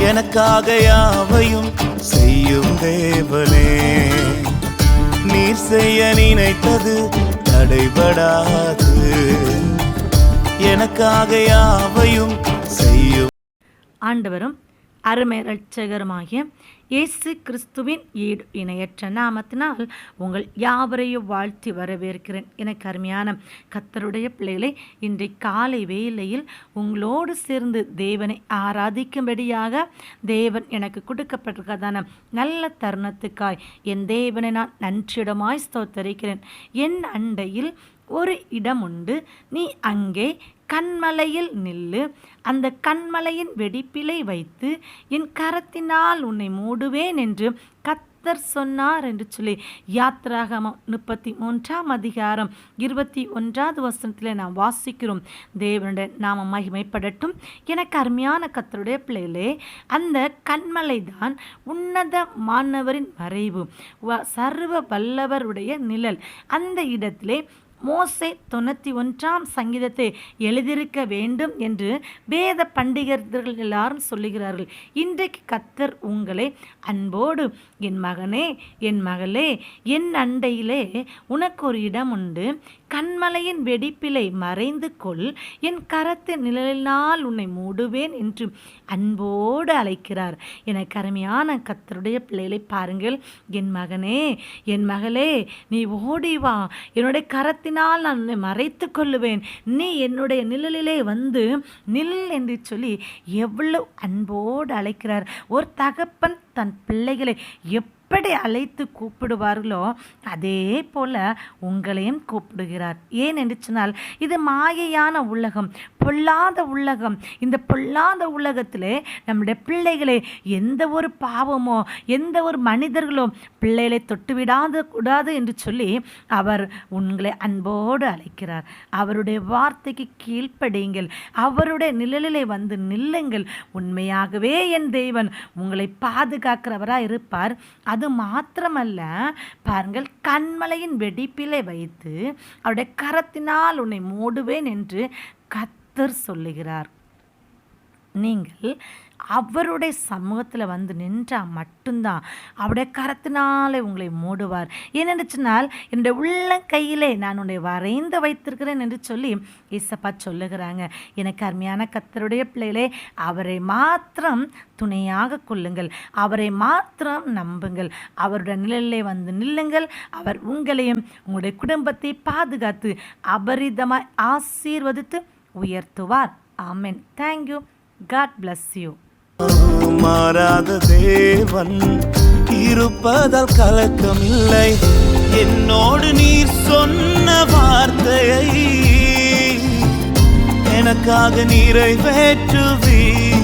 எனக்காக யாவையும் செய்யும் தேவனே. நீர் செய்ய நினைத்தது தடைபடாது, எனக்காக யாவையும் செய்யும். ஆண்டவரும் அருமை இரட்சகருமாகிய இயேசு கிறிஸ்துவின் ஈடு இணையற்ற நாமத்தினால் உங்கள் யாவரையும் வாழ்த்தி வரவேற்கிறேன். எனக்கு அருமையான கர்த்தருடைய பிள்ளைகளை, இன்றைக்கு காலை வேளையில் உங்களோடு சேர்ந்து தேவனை ஆராதிக்கும்படியாக தேவன் எனக்கு கொடுக்கப்பட்டிருக்கிறதான நல்ல தருணத்துக்காய் என் தேவனை நான் நன்றியிடமாய் ஸ்தோத்தரிக்கிறேன். என் அண்டையில் ஒரு இடம் உண்டு, நீ அங்கே கண்மலையில் நில்லு, அந்த கண்மலையின் வெடிப்பிலை வைத்து என் கரத்தினால் உன்னை மூடுவேன் என்று கர்த்தர் சொன்னார் என்று சொல்லி யாத்திராகமம் 33ஆம் அதிகாரம் 21வது வசனத்தில் நாம் வாசிக்கிறோம். தேவனுடைய நாம மகிமைப்படட்டும். எனக்கு அருமையான கர்த்தருடைய பிள்ளைகளே, அந்த கண்மலை தான் உன்னத மானவரின் மறைவு, சர்வ வல்லவருடைய நிழல். அந்த இடத்திலே மோசே 91ஆம் சங்கீதத்தை எழுதியிருக்க வேண்டும் என்று வேத பண்டிதர்கள் எல்லாரும் சொல்லுகிறார்கள். இன்றைக்கு கர்த்தர் உங்களை அன்போடு, என் மகனே என் மகளே, என் அண்டையிலே உனக்கு ஒரு இடம் உண்டு, கண்மலையின் வெடிப்பிலை மறைந்து கொள், என் கரத்தின் நிழலினால் உன்னை மூடுவேன் என்று அன்போடு அழைக்கிறார். எனக்கு அருமையான கர்த்தருடைய பிள்ளைகளை பாருங்கள். என் மகனே என் மகளே, நீ ஓடி வா, என்னுடைய கரத்தினால் நான் உன்னை மறைத்து கொள்ளுவேன், நீ என்னுடைய நிழலிலே வந்து நில் என்று சொல்லி எவ்வளவு அன்போடு அழைக்கிறார். ஒரு தகப்பன் தன் பிள்ளைகளை எப்படி அழைத்து கூப்பிடுவார்களோ அதே போல உங்களையும் கூப்பிடுகிறார். ஏன் என்று சொன்னால், இது மாயையான உலகம், பொல்லாத உலகம். இந்த பொல்லாத உலகத்திலே நம்முடைய பிள்ளைகளை எந்த ஒரு பாவமோ எந்த ஒரு மனிதர்களோ பிள்ளைகளை தொட்டுவிடாத கூடாது என்று சொல்லி அவர் உங்களை அன்போடு அழைக்கிறார். அவருடைய வார்த்தைக்கு கீழ்ப்படியுங்கள், அவருடைய நிழலிலே வந்து நில்லுங்கள். உண்மையாகவே என் தேவன் உங்களை பாதுகாக்கிறவராக இருப்பார். அது மாத்திரமல்ல, பாருங்கள், கண்மலையின் வெடிப்பிலை வைத்து அவருடைய கரத்தினால் உன்னை மூடுவேன் என்று கர்த்தர் சொல்லுகிறார். நீங்கள் அவருடைய சமூகத்தில் வந்து நின்றால் மட்டும்தான் அவருடைய கரத்தினாலே உங்களை மூடுவார். ஏனென்று சொன்னால், என்னுடைய உள்ள கையிலே நான் உன்னை வரைந்து வைத்திருக்கிறேன் என்று சொல்லி இயேசப்பா சொல்லுகிறாங்க. எனக்கு அருமையான கர்த்தருடைய பிள்ளைகளே, அவரை மாத்திரம் துணையாக கொள்ளுங்கள், அவரை மாத்திரம் நம்புங்கள், அவருடைய நிழலிலே வந்து நில்லுங்கள். அவர் உங்களையும் உங்களுடைய குடும்பத்தை பாதுகாத்து அபரிதமாய் ஆசீர்வதித்து உயர்த்துவார். ஆமென். தேங்க்யூ. God bless you. மாறாத தேவன் இருப்பதால் கலக்கமில்லை, என்னோடு நீர் சொன்ன வார்த்தையை எனக்காக நிறைவேற்றுவீர்.